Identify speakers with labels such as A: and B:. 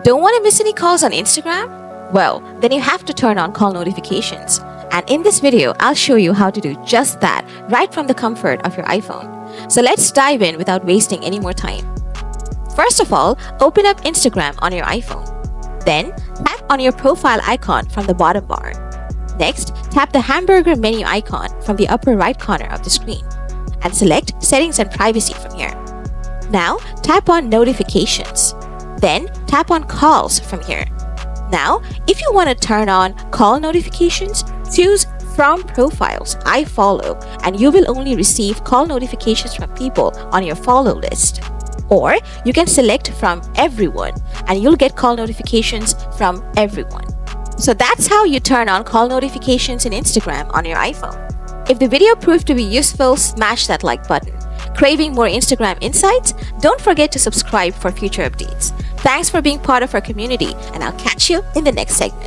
A: Don't want to miss any calls on Instagram? Well, then you have to turn on call notifications. And in this video, I'll show you how to do just that right from the comfort of your iPhone. So let's dive in without wasting any more time. First of all, open up Instagram on your iPhone. Then, tap on your profile icon from the bottom bar. Next, tap the hamburger menu icon from the upper right corner of the screen and select Settings and Privacy from here. Now, tap on Notifications. Then, tap on Calls from here. Now, if you want to turn on call notifications, choose From Profiles, I Follow, and you will only receive call notifications from people on your follow list. Or you can select from Everyone, and you'll get call notifications from everyone. So that's how you turn on call notifications in Instagram on your iPhone. If the video proved to be useful, smash that like button. Craving more Instagram insights? Don't forget to subscribe for future updates. Thanks for being part of our community, and I'll catch you in the next segment.